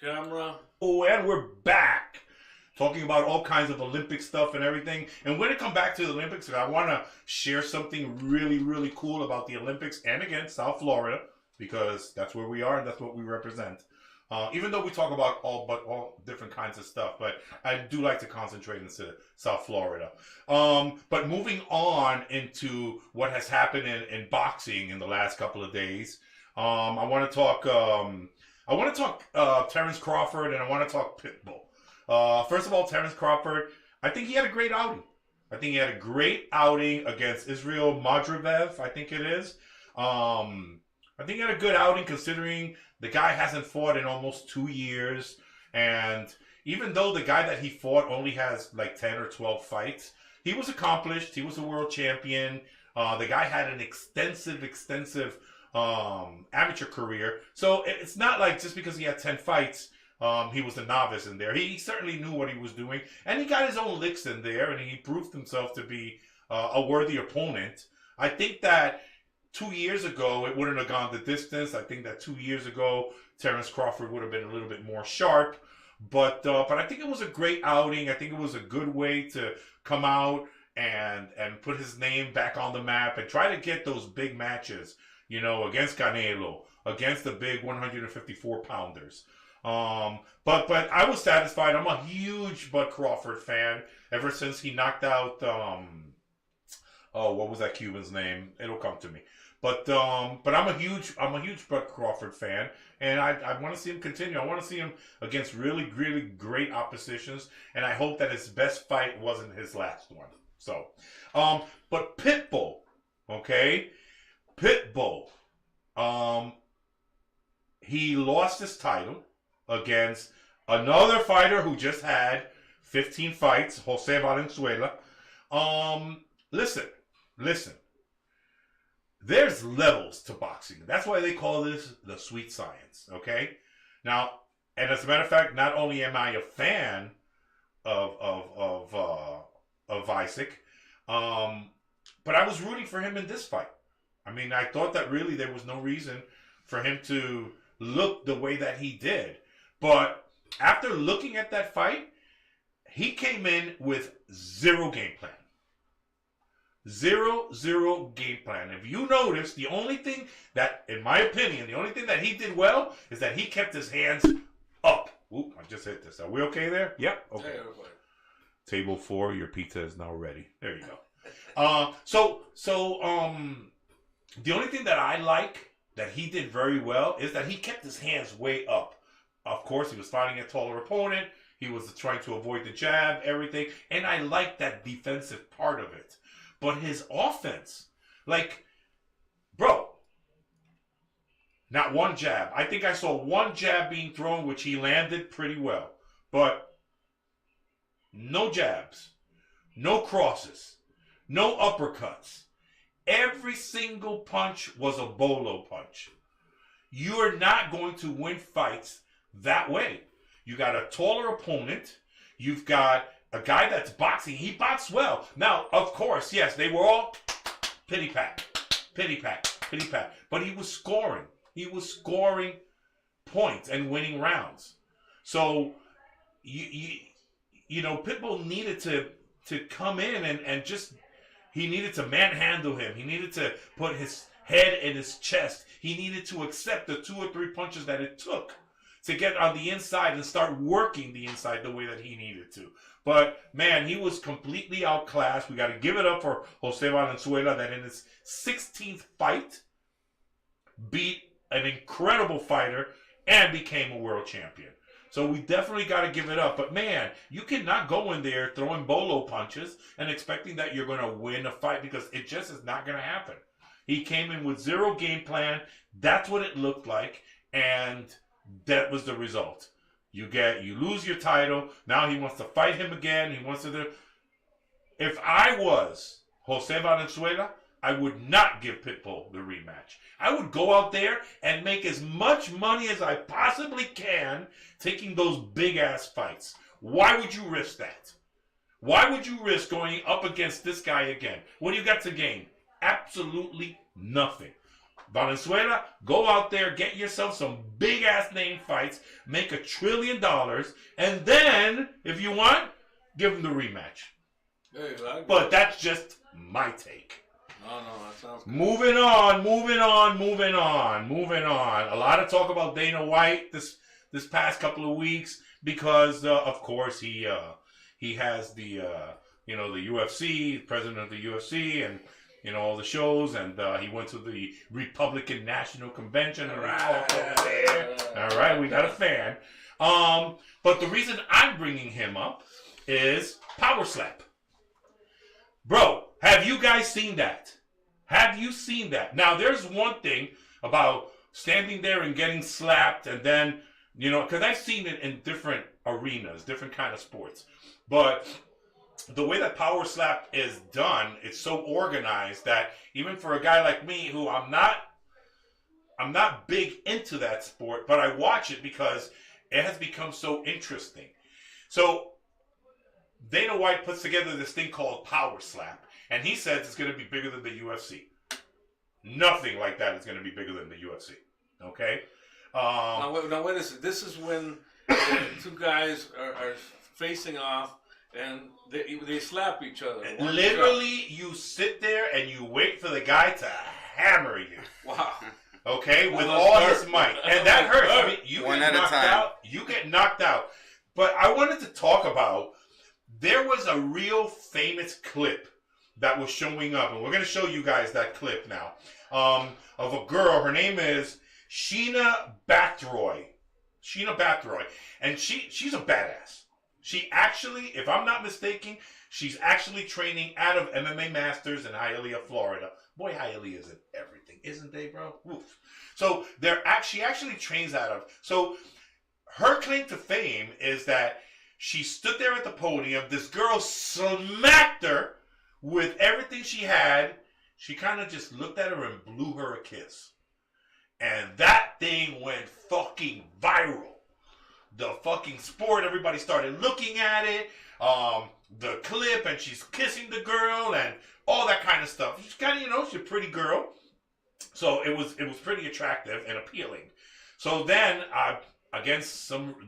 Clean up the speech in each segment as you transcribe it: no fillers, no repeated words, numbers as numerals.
Camera. Oh, and we're back talking about all kinds of Olympic stuff and everything. And when it come back to the Olympics, I want to share something really, really cool about the Olympics and again, South Florida, because that's where we are and that's what we represent. Even though we talk about all different kinds of stuff, but I do like to concentrate into South Florida. But moving on into what has happened in boxing in the last couple of days, I want to talk. Terence Crawford, and I want to talk Pitbull. First of all, Terence Crawford, I think he had a great outing. I think he had a great outing against Israel Madrivev, I think it is. I think he had a good outing considering the guy hasn't fought in almost 2 years. And even though the guy that he fought only has like 10 or 12 fights, he was accomplished. He was a world champion. The guy had an extensive amateur career. So it's not like just because he had 10 fights, he was a novice in there. He certainly knew what he was doing. And he got his own licks in there, and he proved himself to be a worthy opponent. I think that 2 years ago, it wouldn't have gone the distance. I think that 2 years ago, Terence Crawford would have been a little bit more sharp. But I think it was a great outing. I think it was a good way to come out and put his name back on the map and try to get those big matches, you know, against Canelo, against the big 154-pounders. But I was satisfied. I'm a huge Bud Crawford fan ever since he knocked out, what was that Cuban's name? It'll come to me. But I'm a huge Bud Crawford fan, and I want to see him continue. I want to see him against really, really great oppositions, and I hope that his best fight wasn't his last one. So, but Pitbull, okay? Pitbull, he lost his title against another fighter who just had 15 fights, Jose Valenzuela. Listen. There's levels to boxing. That's why they call this the sweet science, okay? Now, and as a matter of fact, not only am I a fan of Isaac, but I was rooting for him in this fight. I mean, I thought that really there was no reason for him to look the way that he did. But after looking at that fight, he came in with zero game plan. Zero game plan. If you notice, the only thing that, in my opinion, the only thing that he did well is that he kept his hands up. Oop, I just hit this. Are we okay there? Yep. Okay. Hey, Table 4, your pizza is now ready. There you go. So the only thing that I like that he did very well is that he kept his hands way up. Of course, he was fighting a taller opponent. He was trying to avoid the jab, everything. And I like that defensive part of it. But his offense, like, bro, not one jab. I think I saw one jab being thrown, which he landed pretty well. But no jabs, no crosses, no uppercuts. Every single punch was a bolo punch. You are not going to win fights that way. You got a taller opponent. You've got a guy that's boxing. He boxed well. Now, of course, yes, they were all pity-pat. But he was scoring. He was scoring points and winning rounds. So, you know, Pitbull needed to come in and just, he needed to manhandle him. He needed to put his head in his chest. He needed to accept the 2 or 3 punches that it took to get on the inside and start working the inside the way that he needed to. But, man, he was completely outclassed. We got to give it up for Jose Valenzuela that in his 16th fight beat an incredible fighter and became a world champion. So we definitely got to give it up. But, man, you cannot go in there throwing bolo punches and expecting that you're going to win a fight because it just is not going to happen. He came in with zero game plan. That's what it looked like. And that was the result. You lose your title. Now he wants to fight him again. He wants to do. If I was Jose Valenzuela, I would not give Pitbull the rematch. I would go out there and make as much money as I possibly can taking those big-ass fights. Why would you risk that? Why would you risk going up against this guy again? What do you got to gain? Absolutely nothing. Valenzuela, go out there, get yourself some big-ass name fights, make $1 trillion, and then, if you want, give him the rematch. Exactly. But that's just my take. No, that sounds good. Moving on. A lot of talk about Dana White this past couple of weeks because, of course, he has the the UFC, president of the UFC, and all the shows, and he went to the Republican National Convention and talked over there. All right, we got a fan. But the reason I'm bringing him up is Power Slap. Bro, have you guys seen that? Have you seen that? Now, there's one thing about standing there and getting slapped, and then, because I've seen it in different arenas, different kind of sports. But the way that Power Slap is done, it's so organized that even for a guy like me, who I'm not big into that sport, but I watch it because it has become so interesting. So Dana White puts together this thing called Power Slap, and he says it's going to be bigger than the UFC. Nothing like that is going to be bigger than the UFC. Okay? Now wait a second. This is when two guys are facing off, and they slap each other. Literally, you sit there and you wait for the guy to hammer you. Wow. Okay? With all his might. And that hurts. I mean, you One get at a knocked time. out. You get knocked out. But I wanted to talk about, there was a real famous clip that was showing up, and we're going to show you guys that clip now, of a girl. Her name is Sheena Bathroy. And she's a badass. She actually, if I'm not mistaken, she's actually training out of MMA Masters in Hialeah, Florida. Boy, Hialeah is in everything, isn't they, bro? Oof. So she actually trains out of. So her claim to fame is that she stood there at the podium. This girl smacked her with everything she had. She kind of just looked at her and blew her a kiss. And that thing went fucking viral. The fucking sport, everybody started looking at it. The clip, and she's kissing the girl and all that kind of stuff. She's kind of, she's a pretty girl. So it was pretty attractive and appealing. So then,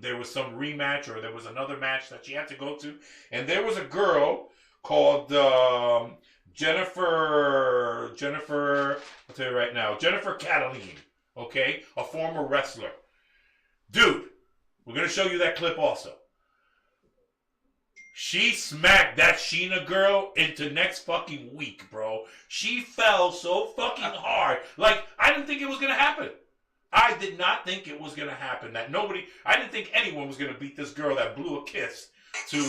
there was some rematch, or there was another match that she had to go to, and there was a girl called Jennifer. I'll tell you right now, Jennifer Cataline. Okay, a former wrestler. Dude, we're gonna show you that clip also. She smacked that Sheena girl into next fucking week, bro. She fell so fucking hard. Like, I didn't think it was gonna happen. I did not think it was going to happen. I didn't think anyone was going to beat this girl that blew a kiss to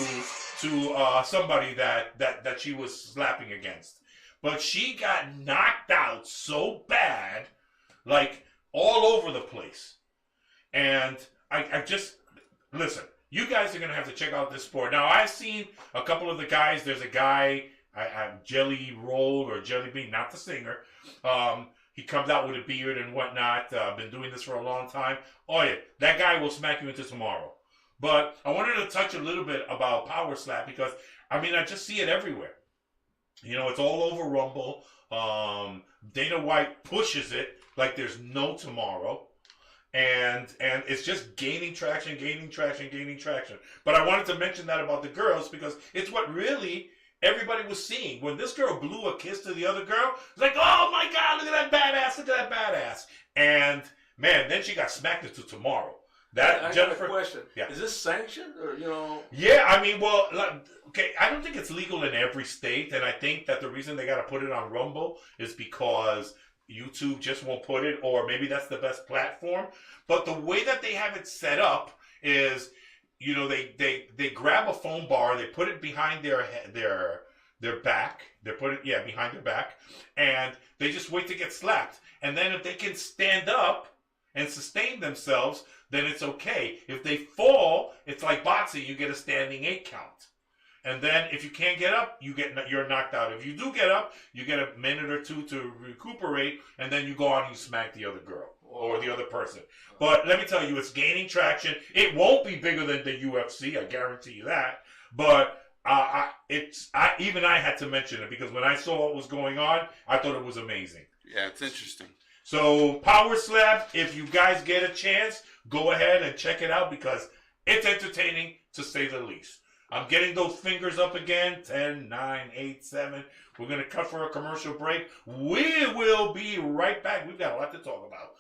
somebody that she was slapping against. But she got knocked out so bad, like all over the place. And I just, listen, you guys are going to have to check out this sport. Now, I've seen a couple of the guys. There's a guy, Jelly Roll or Jelly Bean, not the singer. He comes out with a beard and whatnot. Been doing this for a long time. Oh yeah, that guy will smack you into tomorrow. But I wanted to touch a little bit about Power Slap because, I just see it everywhere. It's all over Rumble. Dana White pushes it like there's no tomorrow. And it's just gaining traction. But I wanted to mention that about the girls because it's what really everybody was seeing. When this girl blew a kiss to the other girl, it's like, oh my God, look at that badass. And man, then she got smacked into tomorrow. I Jennifer, got a question. Yeah. Is this sanctioned or Yeah, okay, I don't think it's legal in every state, and I think that the reason they got to put it on Rumble is because YouTube just won't put it, or maybe that's the best platform. But the way that they have it set up is, they grab a foam bar, they put it behind their back, behind their back, and they just wait to get slapped. And then if they can stand up and sustain themselves, then it's okay. If they fall, it's like boxing, you get a standing 8 count. And then if you can't get up, you're knocked out. If you do get up, you get a minute or two to recuperate, and then you go on and you smack the other girl or the other person. But let me tell you, it's gaining traction. It won't be bigger than the UFC, I guarantee you that. But even I had to mention it because when I saw what was going on, I thought it was amazing. Yeah, it's interesting. So Power Slap, if you guys get a chance, go ahead and check it out because it's entertaining to say the least. I'm getting those fingers up again. 10, 9, 8, 7. We're going to cut for a commercial break. We will be right back. We've got a lot to talk about.